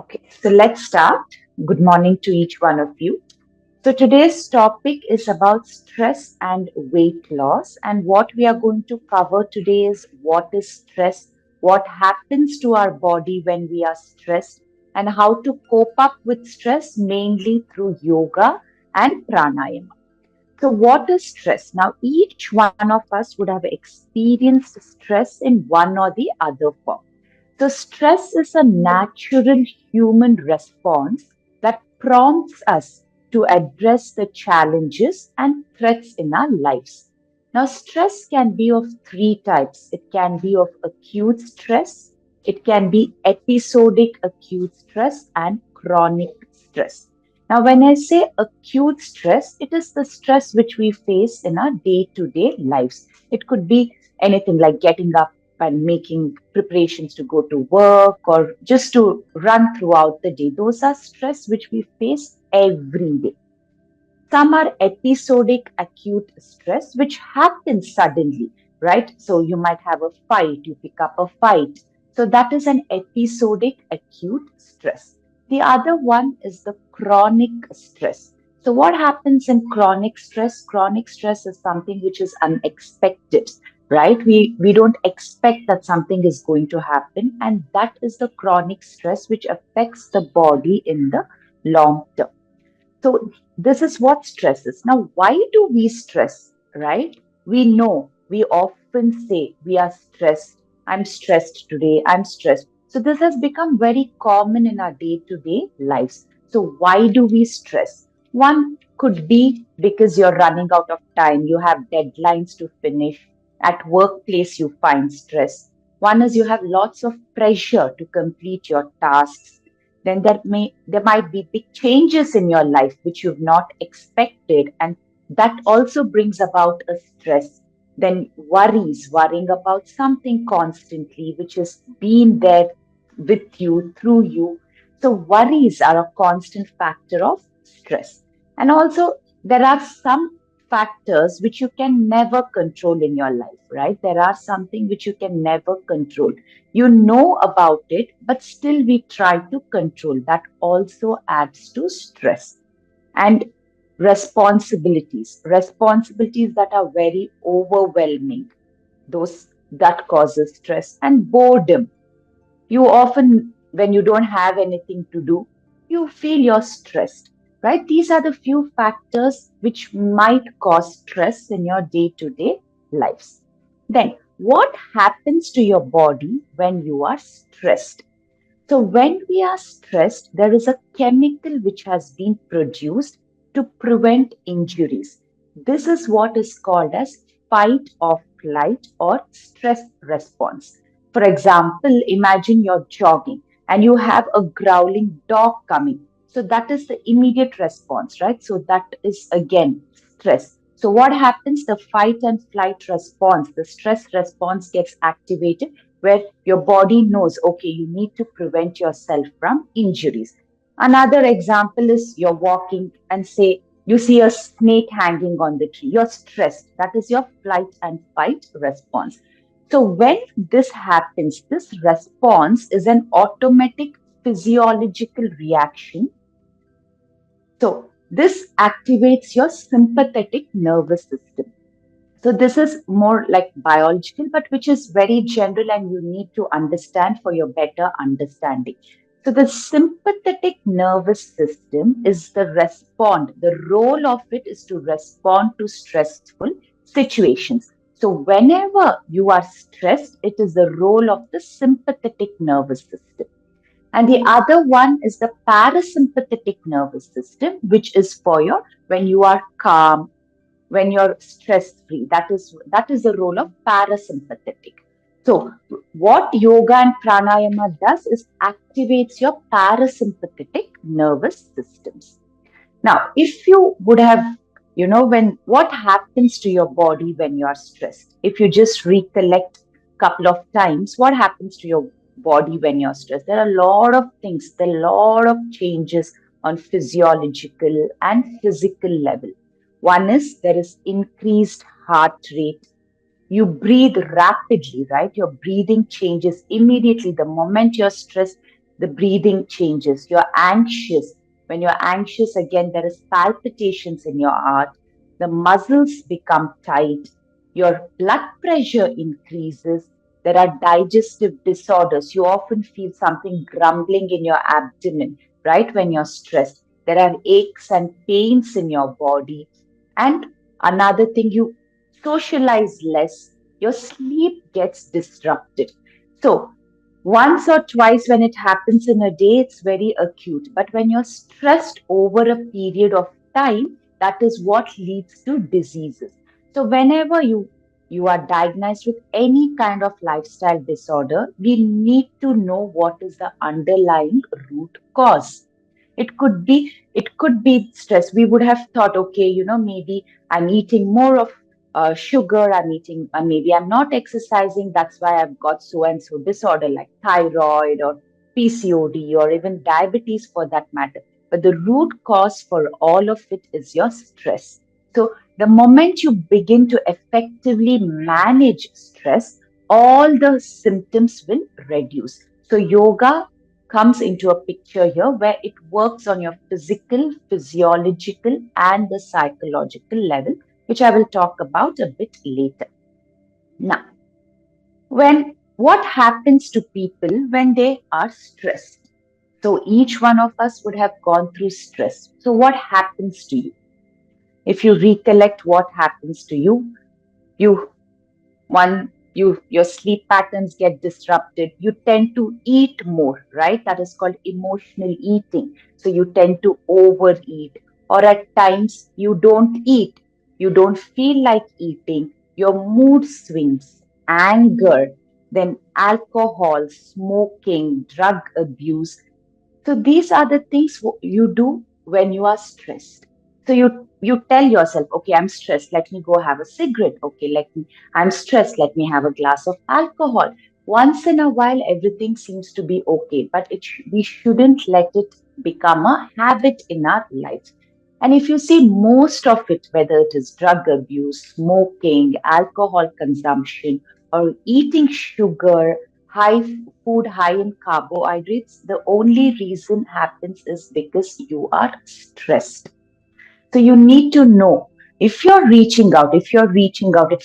Okay, so let's start. Good morning to each one of you. So today's topic is about stress and weight loss. And what we are going to cover today is what is stress, what happens to our body when we are stressed, and how to cope up with stress mainly through yoga and pranayama. So, what is stress? Now, each one of us would have experienced stress in one or the other form. So, stress is a natural human response that prompts us to address the challenges and threats in our lives. Now, stress can be of three types. It can be of acute stress, it can be episodic acute stress, and chronic stress. Now, when I say acute stress, it is the stress which we face in our day to day lives. It could be anything like getting up and making preparations to go to work or just to run throughout the day. Those are stress which we face every day. Some are episodic acute stress, which happens suddenly, right? So you might have a fight, you pick up a fight. So that is an episodic acute stress. The other one is the chronic stress. So what happens in chronic stress? Chronic stress is something which is unexpected, right? We don't expect that something is going to happen, and that is the chronic stress which affects the body in the long term. So this is what stress is. Now, why do we stress, right? We know, we often say we are stressed. I'm stressed today. I'm stressed. So this has become very common in our day-to-day lives. So why do we stress? One could be because you're running out of time. You have deadlines to finish. At workplace, you find stress. One is you have lots of pressure to complete your tasks. Then there might be big changes in your life which you've not expected, and that also brings about a stress. Then worrying about something constantly which has been there with you, through you. So worries are a constant factor of stress. And also there are some factors which you can never control in your life, right? There are something which you can never control. You know about it, but still we try to control. That also adds to stress. And responsibilities that are very overwhelming, those that causes stress. And boredom, you often, when you don't have anything to do, you feel you're stressed, right? These are the few factors which might cause stress in your day to day lives. Then, what happens to your body when you are stressed? So, when we are stressed, there is a chemical which has been produced to prevent injuries. This is what is called as fight or flight or stress response. For example, imagine you're jogging and you have a growling dog coming. So, that is the immediate response, right? So, that is again stress. So, what happens? The fight and flight response, the stress response gets activated where your body knows, okay, you need to prevent yourself from injuries. Another example is you're walking and say you see a snake hanging on the tree. You're stressed. That is your flight and fight response. So when this happens, this response is an automatic physiological reaction. So this activates your sympathetic nervous system. So this is more like biological, but which is very general and you need to understand for your better understanding. So the sympathetic nervous system is the role of it is to respond to stressful situations. So whenever you are stressed, it is the role of the sympathetic nervous system. And the other one is the parasympathetic nervous system, which is for your when you are calm, when you're stress free. That is the role of parasympathetic. So what yoga and pranayama does is activates your parasympathetic nervous systems. Now if you would have, when what happens to your body when you are stressed, if you just recollect couple of times what happens to your body when you're stressed, there are a lot of things, there are a lot of changes on physiological and physical level. One is there is increased heart rate. You breathe rapidly, right? Your breathing changes immediately the moment you're stressed. the breathing changes, you're anxious. When you're anxious, again, there is palpitations in your heart, the muscles become tight, your blood pressure increases, there are digestive disorders. You often feel something grumbling in your abdomen, right, when you're stressed. There are aches and pains in your body. And another thing, you socialize less, your sleep gets disrupted. So, once or twice when it happens in a day, it's very acute. But when you're stressed over a period of time, that is what leads to diseases. So, whenever you are diagnosed with any kind of lifestyle disorder, we need to know what is the underlying root cause. It could be stress. We would have thought, okay, maybe I'm eating more of sugar, I'm eating, maybe I'm not exercising, that's why I've got so and so disorder like thyroid or PCOD or even diabetes for that matter. But the root cause for all of it is your stress. So the moment you begin to effectively manage stress, all the symptoms will reduce. So yoga comes into a picture here where it works on your physical, physiological, and the psychological level, which I will talk about a bit later. Now, what happens to people when they are stressed? So each one of us would have gone through stress. So what happens to you? If you recollect what happens to you, you your sleep patterns get disrupted, you tend to eat more, right? That is called emotional eating. So you tend to overeat, or at times you don't eat, you don't feel like eating, your mood swings, anger, then alcohol, smoking, drug abuse. So these are the things you do when you are stressed. So you tell yourself, okay, I'm stressed. Let me go have a cigarette. Okay, I'm stressed. Let me have a glass of alcohol. Once in a while, everything seems to be okay, but we shouldn't let it become a habit in our lives. And if you see most of it, whether it is drug abuse, smoking, alcohol consumption, or eating sugar, high food high in carbohydrates, the only reason happens is because you are stressed. So you need to know, if you're reaching out, it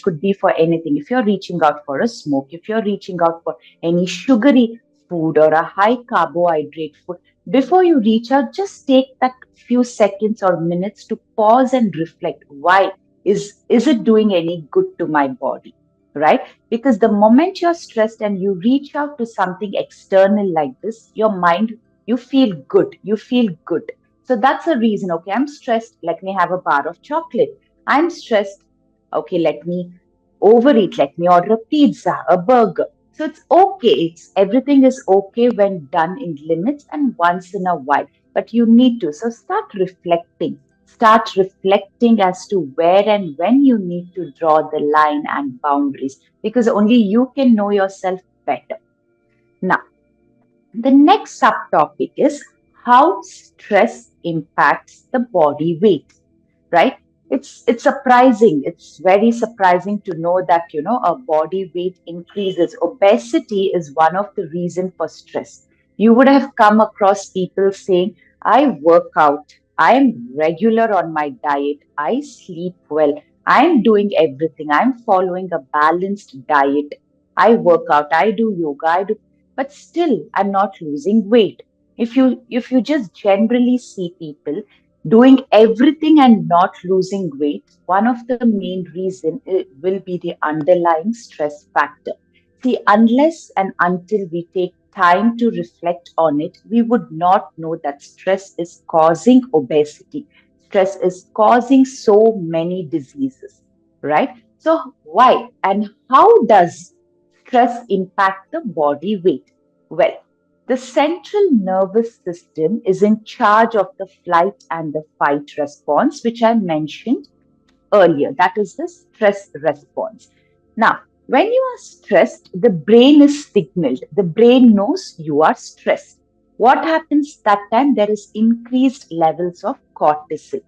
could be for anything. If you're reaching out for a smoke, if you're reaching out for any sugary food or a high carbohydrate food, before you reach out, just take that few seconds or minutes to pause and reflect. Why? Is it doing any good to my body? Right? Because the moment you're stressed and you reach out to something external like this, your mind, you feel good. You feel good. So that's a reason. Okay, I'm stressed. Let me have a bar of chocolate. I'm stressed. Okay, let me overeat. Let me order a pizza, a burger. So it's okay. It's everything is okay when done in limits and once in a while. But you need to. So start reflecting. Start reflecting as to where and when you need to draw the line and boundaries, because only you can know yourself better. Now, the next subtopic is how stress impacts the body weight, right? It's surprising. It's very surprising to know that a body weight increases. Obesity is one of the reason for stress. You would have come across people saying, "I work out. I am regular on my diet. I sleep well. I'm doing everything. I'm following a balanced diet. I work out. I do yoga. I do, but still I'm not losing weight." If you just generally see people doing everything and not losing weight, one of the main reason it will be the underlying stress factor. See, unless and until we take time to reflect on it, we would not know that stress is causing obesity. Stress is causing so many diseases, right? So why and how does stress impact the body weight? Well, the central nervous system is in charge of the flight and the fight response, which I mentioned earlier. That is the stress response. Now, when you are stressed, the brain is signaled. The brain knows you are stressed. What happens that time? There is increased levels of cortisol.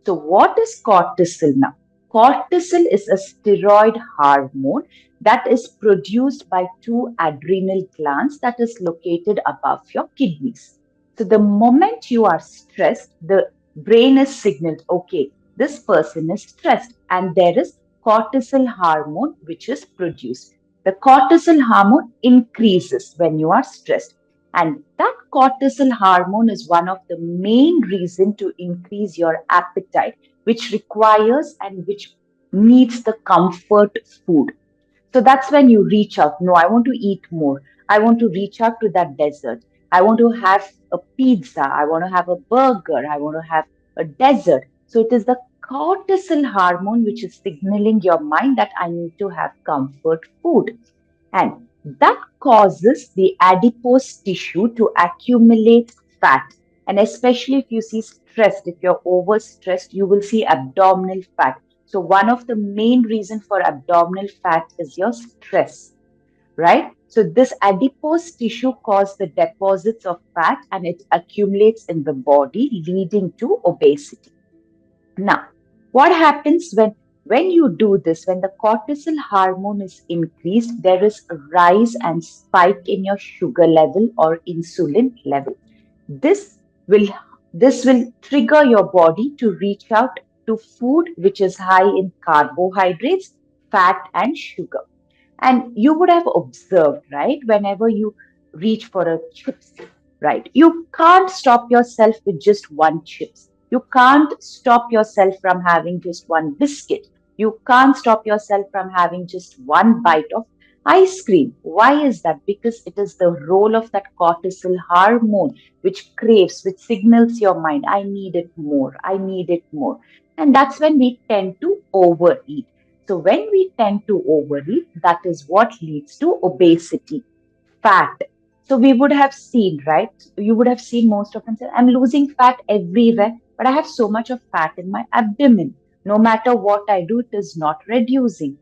So, what is cortisol now? cortisol is a steroid hormone that is produced by two adrenal glands that is located above your kidneys. So the moment you are stressed, the brain is signaled, okay, this person is stressed, and there is cortisol hormone which is produced. The cortisol hormone increases when you are stressed. And that cortisol hormone is one of the main reason to increase your appetite, which requires and which needs the comfort food. So that's when you reach out. No, I want to eat more. I want to reach out to that dessert. I want to have a pizza. I want to have a burger. I want to have a dessert. So it is the cortisol hormone which is signaling your mind that I need to have comfort food. And that causes the adipose tissue to accumulate fat. And especially if you see stressed, if you're overstressed, you will see abdominal fat. So one of the main reason for abdominal fat is your stress, right? So this adipose tissue causes the deposits of fat and it accumulates in the body, leading to obesity. Now, what happens when you do this, when the cortisol hormone is increased, there is a rise and spike in your sugar level or insulin level. This will this will trigger your body to reach out to food which is high in carbohydrates, fat, and sugar. And you would have observed, right, whenever you reach for a chips, right, you can't stop yourself with just one chips. You can't stop yourself from having just one biscuit. You can't stop yourself from having just one bite of ice cream. Why is that? Because it is the role of that cortisol hormone which craves, which signals your mind, I need it more, I need it more. And that's when we tend to overeat. So when we tend to overeat, that is what leads to obesity, fat. So we would have seen, right? You would have seen most of them say, I'm losing fat everywhere, but I have so much of fat in my abdomen. No matter what I do, it is not reducing.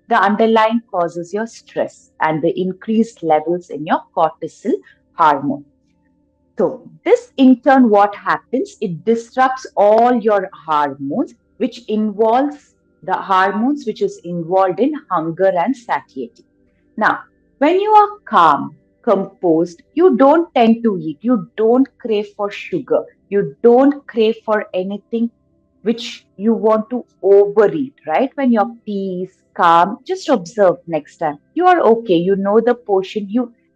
The underlying cause is your stress and the increased levels in your cortisol hormone. So this in turn, what happens? It disrupts all your hormones, which involves the hormones which is involved in hunger and satiety. Now, when you are calm, composed, you don't tend to eat. You don't crave for sugar. You don't crave for anything which you want to overeat, right? When you're peace, calm, just observe next time. You are okay. You know the portion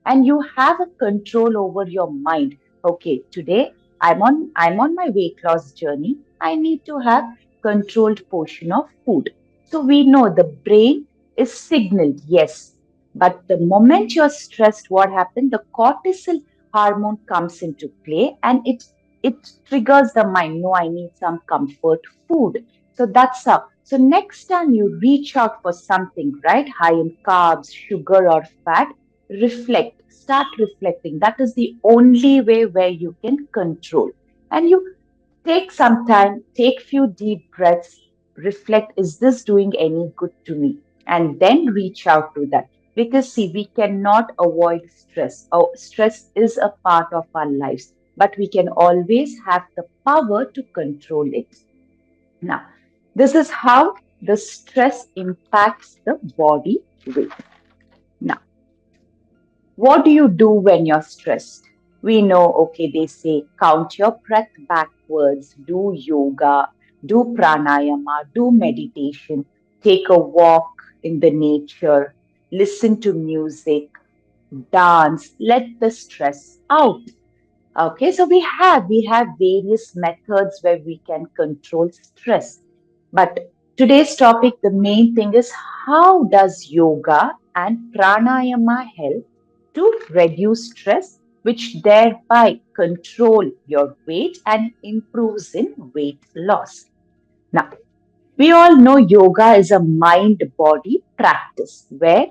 and you have a control over your mind. Okay, today I'm on my weight loss journey. I need to have controlled portion of food. So we know the brain is signaled, yes. But the moment you're stressed, what happens? The cortisol hormone comes into play and it triggers the mind. No, I need some comfort food. So that's how. So next time you reach out for something, right, high in carbs, sugar, or fat, reflect. Start reflecting. That is the only way where you can control. And you take some time, take few deep breaths, reflect, is this doing any good to me? And then reach out to that. Because see, we cannot avoid stress. Oh, stress is a part of our lives, but we can always have the power to control it. Now, this is how the stress impacts the body weight. Now, what do you do when you're stressed? We know, okay, they say count your breath backwards, do yoga, do pranayama, do meditation, take a walk in the nature, listen to music, dance, let the stress out. Okay, so we have various methods where we can control stress. But today's topic, the main thing is how does yoga and pranayama help to reduce stress, which thereby control your weight and improves in weight loss. Now, we all know yoga is a mind body practice where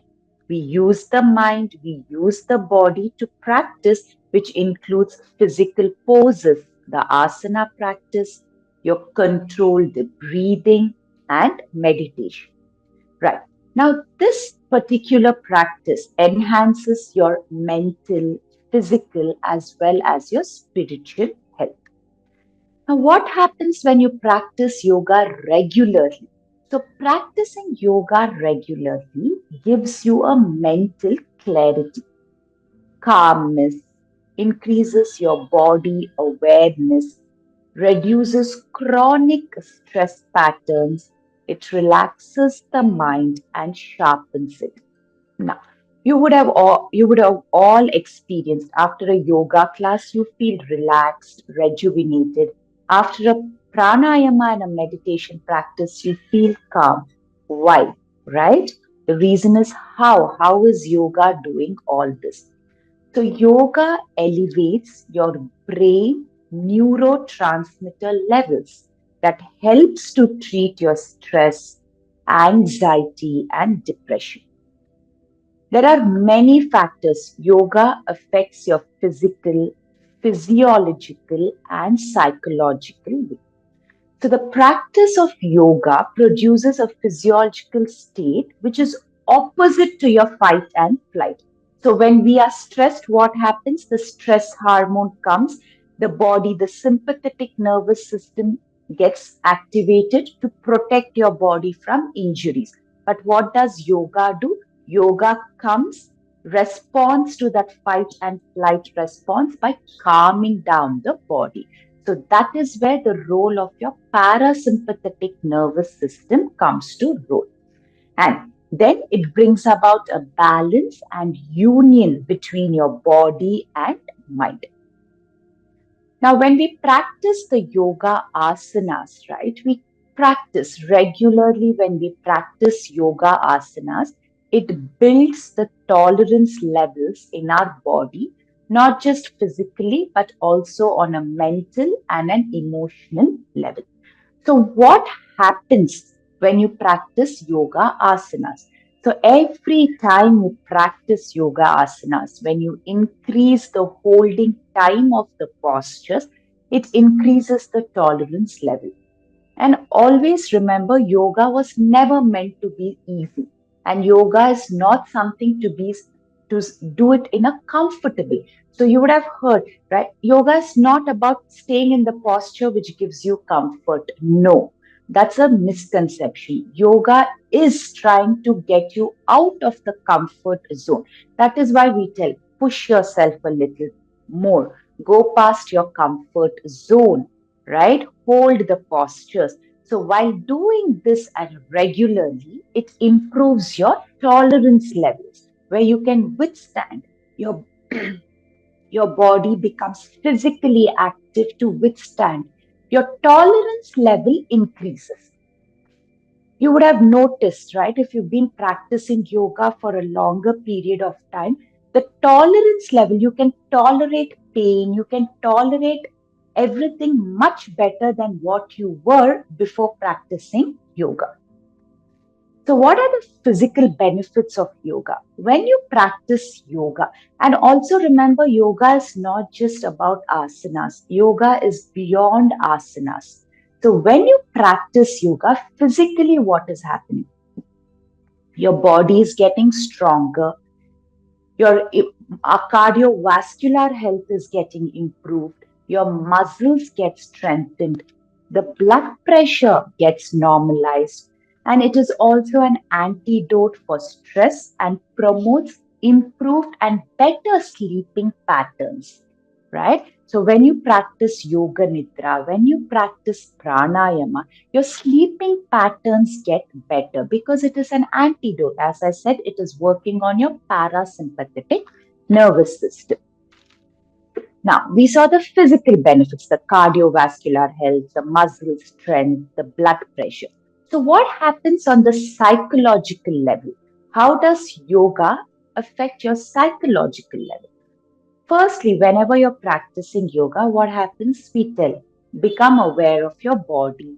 we use the mind, we use the body to practice, which includes physical poses, the asana practice, your controlled breathing, and meditation. Right. Now, this particular practice enhances your mental, physical, as well as your spiritual health. Now, what happens when you practice yoga regularly? So, practicing yoga regularly gives you a mental clarity, calmness, increases your body awareness, reduces chronic stress patterns, it relaxes the mind and sharpens it. Now, you would have all experienced after a yoga class, you feel relaxed, rejuvenated. After a pranayama and a meditation practice, you feel calm. Why? Right? The reason is how. How is yoga doing all this? So, yoga elevates your brain neurotransmitter levels that helps to treat your stress, anxiety, and depression. There are many factors. Yoga affects your physical, physiological, and psychological. So, the practice of yoga produces a physiological state which is opposite to your fight and flight. So, when we are stressed, what happens? The stress hormone comes, the body, the sympathetic nervous system gets activated to protect your body from injuries. But what does yoga do? Yoga comes, responds to that fight and flight response by calming down the body. So that is where the role of your parasympathetic nervous system comes to role. And then it brings about a balance and union between your body and mind. Now, when we practice the yoga asanas, right, we practice regularly when we practice yoga asanas, it builds the tolerance levels in our body, not just physically, but also on a mental and an emotional level. So, what happens when you practice yoga asanas? So, every time you practice yoga asanas, when you increase the holding time of the postures, it increases the tolerance level. And always remember, yoga was never meant to be easy. And yoga is not something to do it in a comfortable. So you would have heard, right? Yoga is not about staying in the posture which gives you comfort. No, that's a misconception. Yoga is trying to get you out of the comfort zone. That is why we tell push yourself a little more, go past your comfort zone, right? Hold the postures. So while doing this regularly, it improves your tolerance levels where you can withstand your your body becomes physically active to withstand. Your tolerance level increases. You would have noticed, right? If you've been practicing yoga for a longer period of time, the tolerance level, you can tolerate pain, you can tolerate everything much better than what you were before practicing yoga. So, what are the physical benefits of yoga? When you practice yoga, and also remember, yoga is not just about asanas, yoga is beyond asanas. So, when you practice yoga, physically, what is happening? Your body is getting stronger, your cardiovascular health is getting improved, your muscles get strengthened, the blood pressure gets normalized, and it is also an antidote for stress and promotes improved and better sleeping patterns, right? So when you practice yoga nidra, when you practice pranayama, your sleeping patterns get better because it is an antidote. As I said, it is working on your parasympathetic nervous system. Now, we saw the physical benefits, the cardiovascular health, the muscle strength, the blood pressure. So, what happens on the psychological level? How does yoga affect your psychological level? Firstly, whenever you're practicing yoga, what happens? We tell, become aware of your body,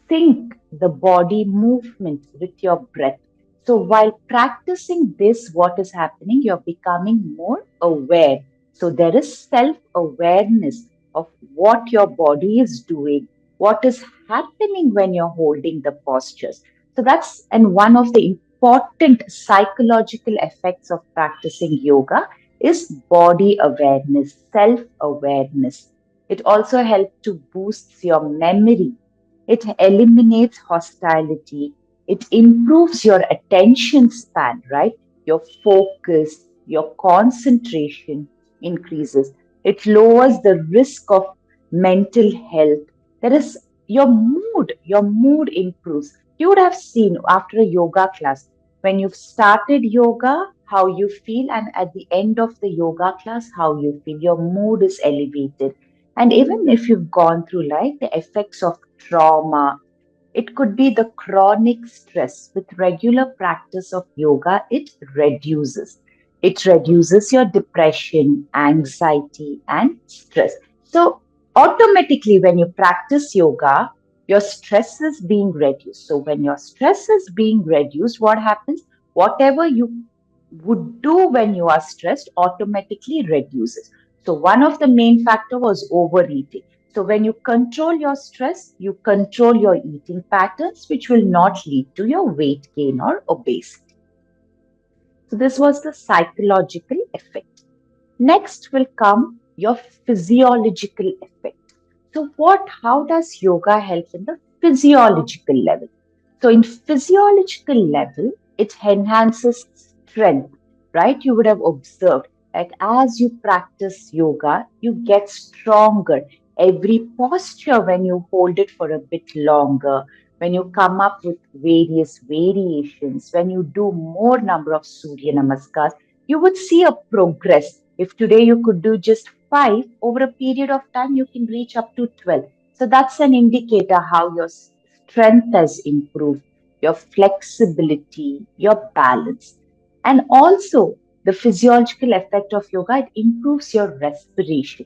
sync the body movement with your breath. So while practicing this, what is happening? You're becoming more aware. So there is self awareness of what your body is doing, what is happening when you're holding the postures. So that's and one of the important psychological effects of practicing yoga is body awareness, self awareness. It also helps to boost your memory. It eliminates hostility. It improves your attention span, right? Your focus, your concentration increases. It lowers the risk of mental health. There is your mood improves. You would have seen after a yoga class, when you've started yoga, how you feel, and at the end of the yoga class, how you feel. Your mood is elevated. And even if you've gone through like the effects of trauma, it could be the chronic stress. With regular practice of yoga, it reduces. It reduces your depression, anxiety, and stress. So, automatically, when you practice yoga, your stress is being reduced. So, when your stress is being reduced, what happens? Whatever you would do when you are stressed automatically reduces. So, one of the main factor was overeating. So when you control your stress, you control your eating patterns, which will not lead to your weight gain or obesity. So this was the psychological effect. Next will come your physiological effect. So how does yoga help in the physiological level? So in physiological level, it enhances strength, right? You would have observed, like as you practice yoga, you get stronger. Every posture, when you hold it for a bit longer, when you come up with various variations, when you do more number of Surya Namaskars, you would see a progress. If today you could do just 5, over a period of time, you can reach up to 12. So that's an indicator how your strength has improved, your flexibility, your balance. And also, the physiological effect of yoga, it improves your respiration.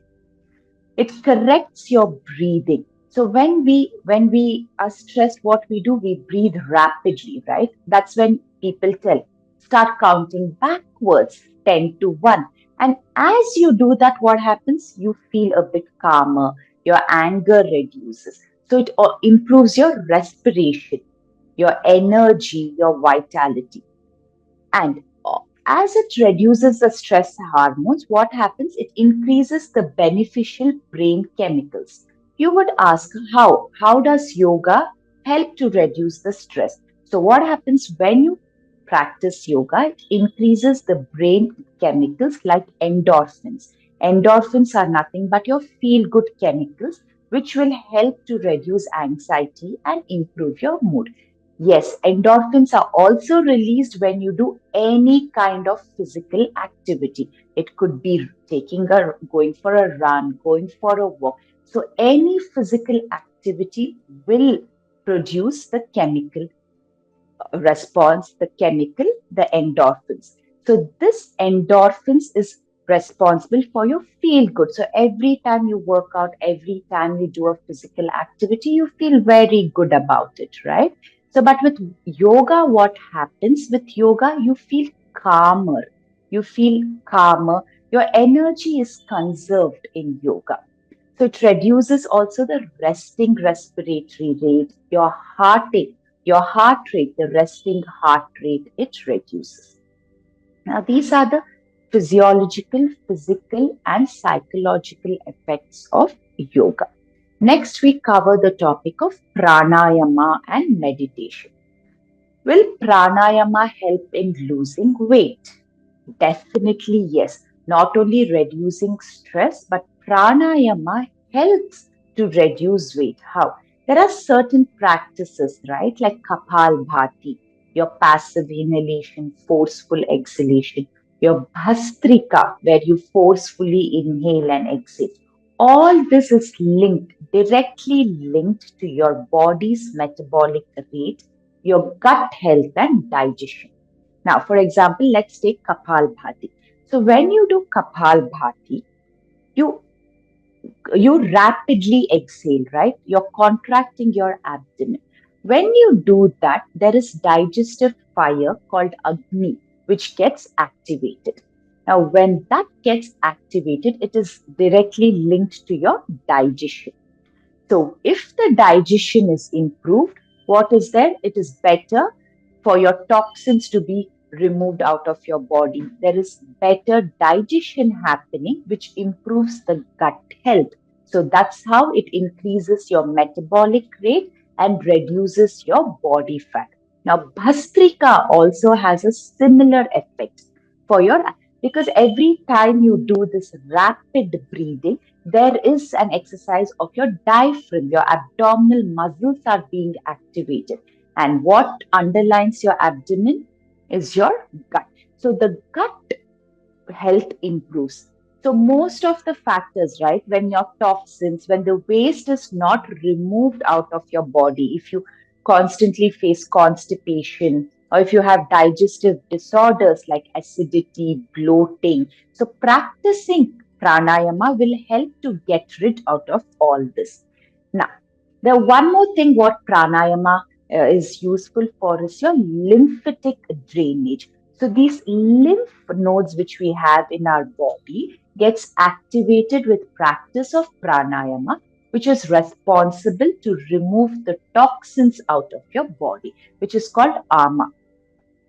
It corrects your breathing. So when we are stressed, what we do, we breathe rapidly, right? That's when people tell, start counting backwards, 10 to 1. And as you do that, what happens? You feel a bit calmer, your anger reduces. So it improves your respiration, your energy, your vitality. And as it reduces the stress hormones, what happens? It increases the beneficial brain chemicals. You would ask, how? How does yoga help to reduce the stress? So, what happens when you practice yoga? It increases the brain chemicals like endorphins. Endorphins are nothing but your feel good chemicals, which will help to reduce anxiety and improve your mood. Yes, endorphins are also released when you do any kind of physical activity. It could be going for a run, going for a walk. So any physical activity will produce the chemical response, the chemical, the endorphins. So this endorphins is responsible for your feel good. So every time you work out, every time you do a physical activity, you feel very good about it, right? So, but with yoga, what happens? With yoga, you feel calmer. You feel calmer. Your energy is conserved in yoga. So it reduces also the resting respiratory rate, your heart rate, the resting heart rate, it reduces. Now, these are the physiological, physical, and psychological effects of yoga. Next, we cover the topic of pranayama and meditation. Will pranayama help in losing weight? Definitely, yes. Not only reducing stress, but pranayama helps to reduce weight. How? There are certain practices, right? Like Kapal Bhati, your passive inhalation, forceful exhalation, your Bhastrika, where you forcefully inhale and exhale. All this is linked, directly linked to your body's metabolic rate, your gut health, and digestion. Now, for example, let's take Kapalbhati. So when you do Kapalbhati, you you rapidly exhale, right? You're contracting your abdomen. When you do that, there is digestive fire called Agni, which gets activated. Now, when that gets activated, it is directly linked to your digestion. So, if the digestion is improved, what is there? It is better for your toxins to be removed out of your body. There is better digestion happening, which improves the gut health. So, that's how it increases your metabolic rate and reduces your body fat. Now, Bhastrika also has a similar effect for your, because every time you do this rapid breathing, there is an exercise of your diaphragm. Your abdominal muscles are being activated. And what underlines your abdomen is your gut. So the gut health improves. So most of the factors, right, when your toxins, when the waste is not removed out of your body, if you constantly face constipation, or if you have digestive disorders like acidity, bloating, so practicing pranayama will help to get rid out of all this. Now, the one more thing what pranayama is useful for is your lymphatic drainage. So these lymph nodes which we have in our body gets activated with practice of pranayama, which is responsible to remove the toxins out of your body, which is called ama.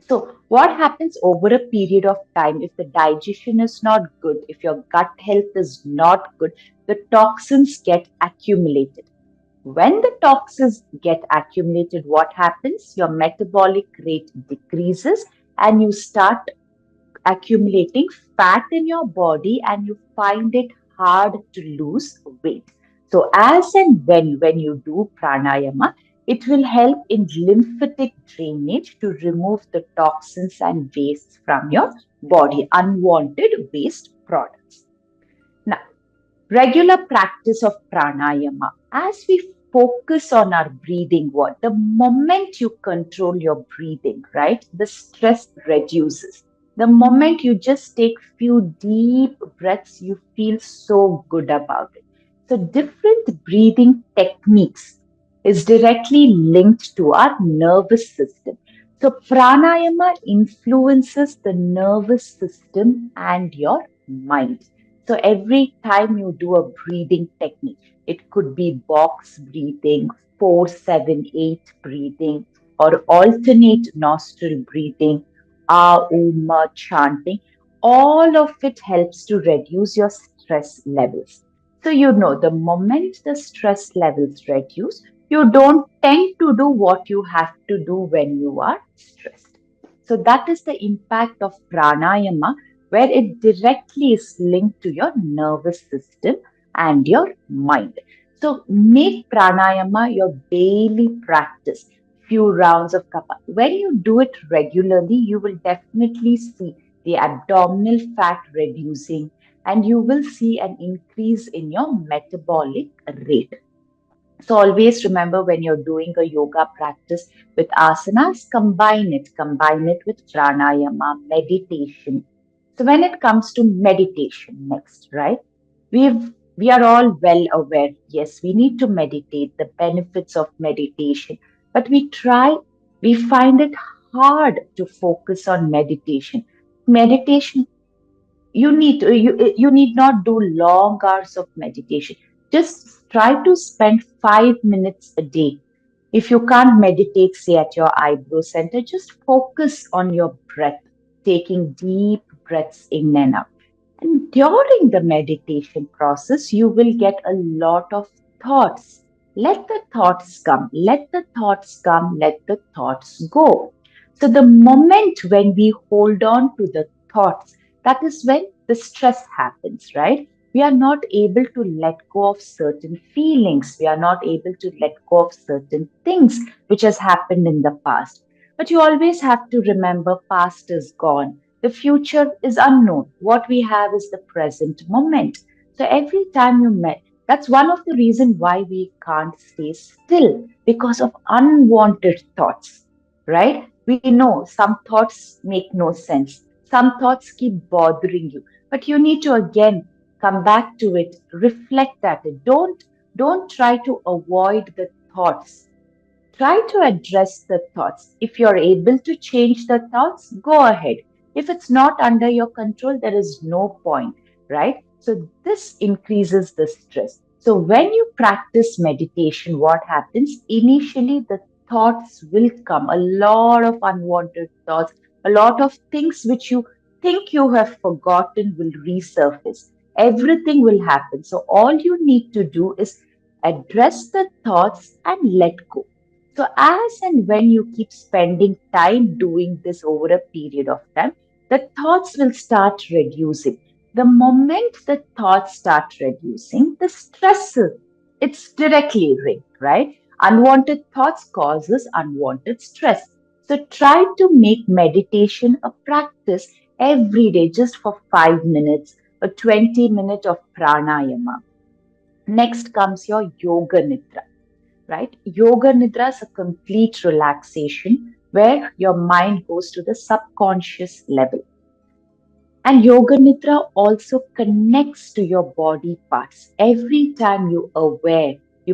So what happens over a period of time if the digestion is not good, if your gut health is not good, the toxins get accumulated. When the toxins get accumulated, what happens? Your metabolic rate decreases and you start accumulating fat in your body and you find it hard to lose weight. So as and when you do pranayama, it will help in lymphatic drainage to remove the toxins and wastes from your body, unwanted waste products. Now, regular practice of pranayama, as we focus on our breathing, what the moment you control your breathing, right, the stress reduces. The moment you just take few deep breaths, you feel so good about it. So different breathing techniques is directly linked to our nervous system. So pranayama influences the nervous system and your mind. So every time you do a breathing technique, it could be box breathing, 4-7-8 breathing, or alternate nostril breathing, chanting. All of it helps to reduce your stress levels. So you know the moment the stress levels reduce, you don't tend to do what you have to do when you are stressed. So that is the impact of pranayama, where it directly is linked to your nervous system and your mind. So make pranayama your daily practice. Few rounds of kapha. When you do it regularly, you will definitely see the abdominal fat reducing and you will see an increase in your metabolic rate. So always remember when you're doing a yoga practice with asanas, combine it with pranayama, meditation. So when it comes to meditation next, right? We are all well aware, yes, we need to meditate, the benefits of meditation, but we find it hard to focus on meditation. Meditation you need not do long hours of meditation. Just try to spend 5 minutes a day. If you can't meditate, say at your eyebrow center, just focus on your breath, taking deep breaths in and out. And during the meditation process, you will get a lot of thoughts. Let the thoughts come, let the thoughts come, let the thoughts go. So, the moment when we hold on to the thoughts, that is when the stress happens, right? We are not able to let go of certain feelings. We are not able to let go of certain things which has happened in the past. But you always have to remember past is gone. The future is unknown. What we have is the present moment. So every time you met, that's one of the reasons why we can't stay still because of unwanted thoughts, right? We know some thoughts make no sense. Some thoughts keep bothering you, but you need to again come back to it, reflect at it. Don't try to avoid the thoughts. Try to address the thoughts. If you're able to change the thoughts, go ahead. If it's not under your control, there is no point, right? So, this increases the stress. So, when you practice meditation, what happens? Initially, the thoughts will come, a lot of unwanted thoughts, a lot of things which you think you have forgotten will resurface. Everything will happen. So, all you need to do is address the thoughts and let go. So as and when you keep spending time doing this over a period of time, the thoughts will start reducing. The moment the thoughts start reducing, the stress, it's directly linked, right? Unwanted thoughts causes unwanted stress. So try to make meditation a practice every day, just for 5 minutes, or 20 minutes of pranayama. Next comes your yoga nidra, right? Yoga nidra is a complete relaxation where your mind goes to the subconscious level. And Yoga Nidra also connects to your body parts. Every time you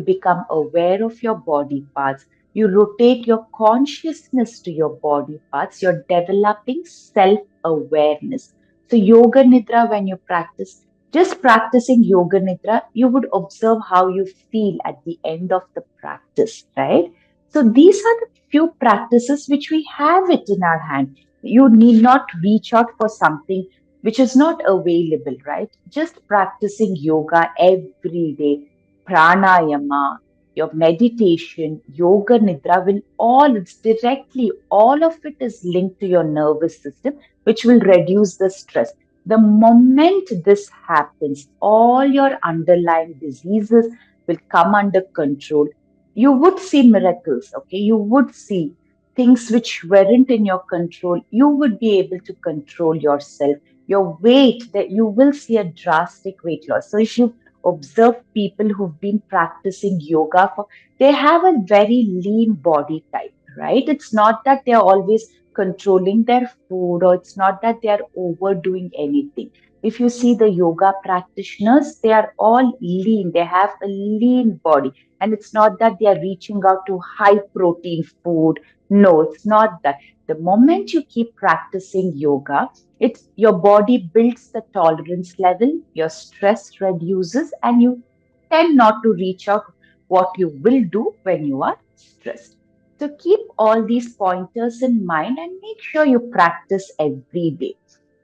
become aware of your body parts, you rotate your consciousness to your body parts, you're developing self awareness. So, Yoga Nidra, when you practice, just practicing Yoga Nidra, you would observe how you feel at the end of the practice, right? So, these are the few practices which we have it in our hand. You need not reach out for something which is not available, right? Just practicing yoga every day, pranayama, your meditation, yoga nidra will all, it's directly, all of it is linked to your nervous system, which will reduce the stress. The moment this happens, all your underlying diseases will come under control. You would see miracles, okay? You would see things which weren't in your control. You would be able to control yourself, your weight, that you will see a drastic weight loss. So if you observe people who've been practicing yoga for, they have a very lean body type, right? It's not that they're always controlling their food, or it's not that they are overdoing anything. If you see the yoga practitioners, they are all lean, they have a lean body, and it's not that they are reaching out to high protein food. No, it's not that. The moment you keep practicing yoga, it's your body builds the tolerance level, your stress reduces, and you tend not to reach out what you will do when you are stressed. So keep all these pointers in mind and make sure you practice every day.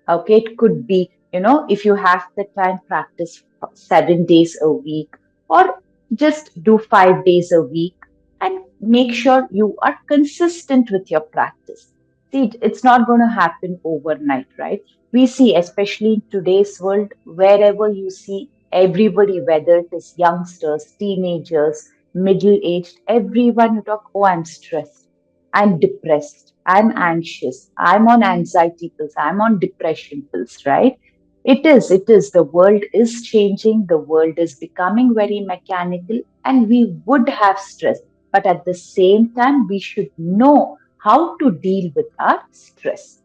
Okay, it could be, if you have the time, practice 7 days a week, or just do 5 days a week, and make sure you are consistent with your practice. See, it's not going to happen overnight, right? We see, especially in today's world, wherever you see everybody, whether it is youngsters, teenagers, middle aged, everyone you talk, oh, I'm stressed, I'm depressed, I'm anxious, I'm on anxiety pills, I'm on depression pills, right? It is. The world is changing, the world is becoming very mechanical, and we would have stress. But at the same time, we should know how to deal with our stress.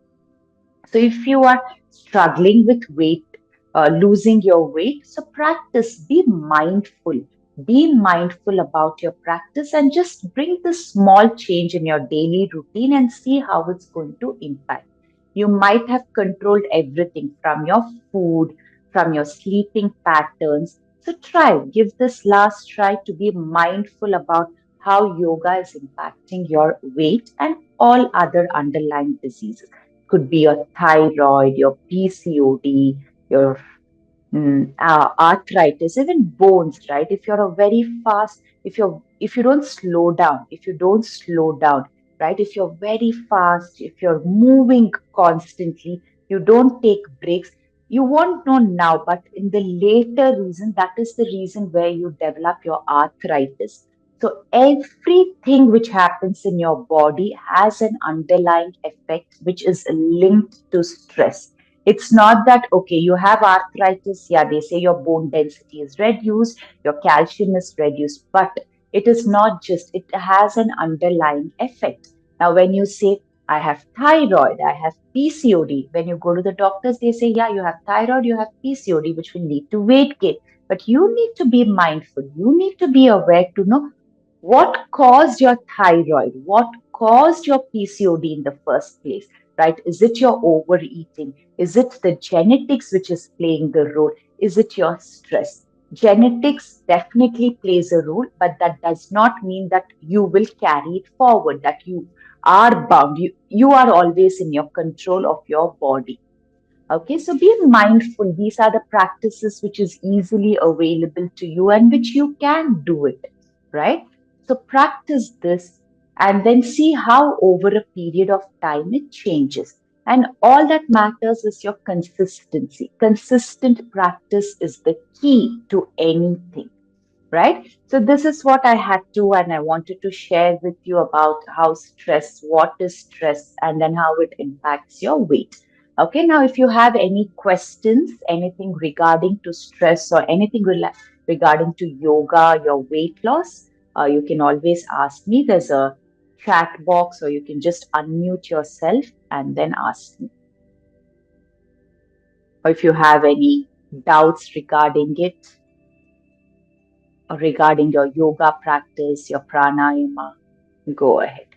So if you are struggling with weight, losing your weight, so practice, be mindful. Be mindful about your practice and just bring this small change in your daily routine and see how it's going to impact. You might have controlled everything from your food, from your sleeping patterns. So try, give this last try to be mindful about how yoga is impacting your weight and all other underlying diseases. Could be your thyroid, your PCOD, your arthritis, even bones, right? If you're a very fast, if you don't slow down, if you don't slow down, right? If you're very fast, if you're moving constantly, you don't take breaks. You won't know now, but in the later reason, that is the reason where you develop your arthritis. So everything which happens in your body has an underlying effect which is linked to stress. It's not that, okay, you have arthritis, yeah, they say your bone density is reduced, your calcium is reduced, but it is not just, it has an underlying effect. Now, when you say, I have thyroid, I have PCOD, when you go to the doctors, they say, yeah, you have thyroid, you have PCOD, which will lead to weight gain. But you need to be mindful, you need to be aware to know what caused your thyroid, what caused your PCOD in the first place, right? Is it your overeating? Is it the genetics which is playing the role? Is it your stress? Genetics definitely plays a role, but that does not mean that you will carry it forward, that you are bound. You are always in your control of your body. Okay, so be mindful. These are the practices which is easily available to you and which you can do it, right? So practice this. and then see how over a period of time it changes. And all that matters is your consistency. Consistent practice is the key to anything, right? So this is what I had to, and I wanted to share with you about how stress, what is stress, and then how it impacts your weight. Okay, now if you have any questions, anything regarding to stress or anything regarding to yoga, your weight loss, you can always ask me. There's a chat box, or you can just unmute yourself and then ask me. Or if you have any doubts regarding it, or regarding your yoga practice, your pranayama, go ahead.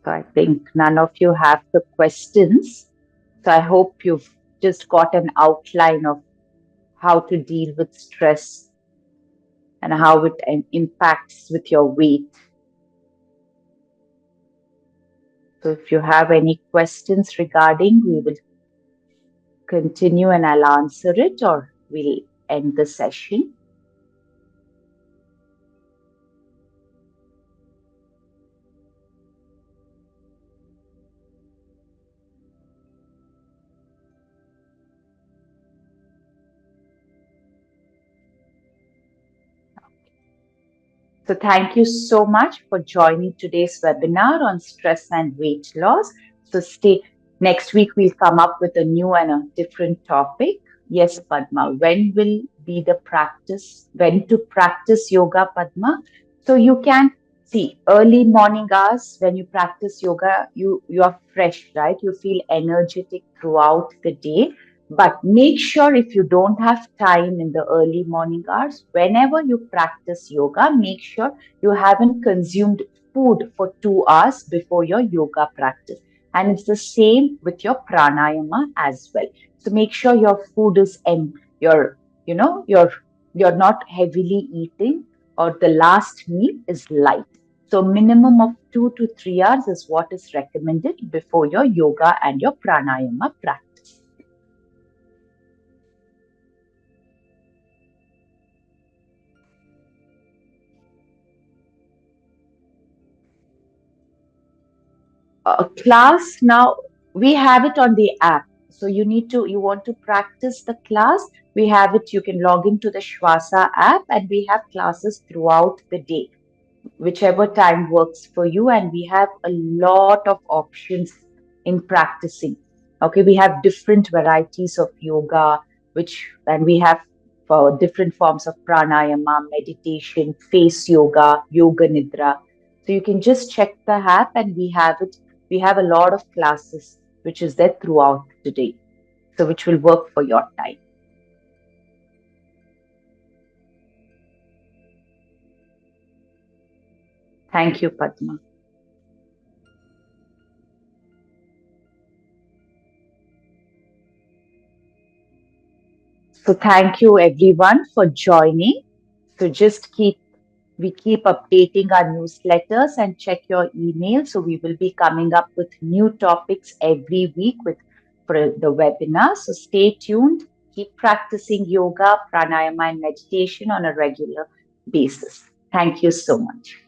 So I think none of you have the questions. So I hope you've just got an outline of how to deal with stress and how it impacts with your weight. So if you have any questions regarding, we will continue and I'll answer it, or we'll end the session. So thank you so much for joining today's webinar on stress and weight loss. So stay next week we'll come up with a new and a different topic. Yes, Padma. When will be the practice? When to practice yoga, Padma? So you can see early morning hours when you practice yoga, you are fresh, right? You feel energetic throughout the day. But make sure if you don't have time in the early morning hours, whenever you practice yoga, make sure you haven't consumed food for 2 hours before your yoga practice. And it's the same with your pranayama as well. So make sure your food is your, you know, you're not heavily eating, or the last meal is light. So minimum of 2 to 3 hours is what is recommended before your yoga and your pranayama practice. Class now, we have it on the app, so you want to practice the class, we have it. You can log into the Shvasa app, and we have classes throughout the day, whichever time works for you. And we have a lot of options in practicing. Okay, we have different varieties of yoga, and we have for different forms of pranayama, meditation, face yoga, yoga nidra. So you can just check the app, and we have it. We have a lot of classes which is there throughout the day, so which will work for your time. Thank you, Padma. So thank you everyone for joining. So just we keep updating our newsletters and check your email. So we will be coming up with new topics every week for the webinar. So stay tuned. Keep practicing yoga, pranayama, and meditation on a regular basis. Thank you so much.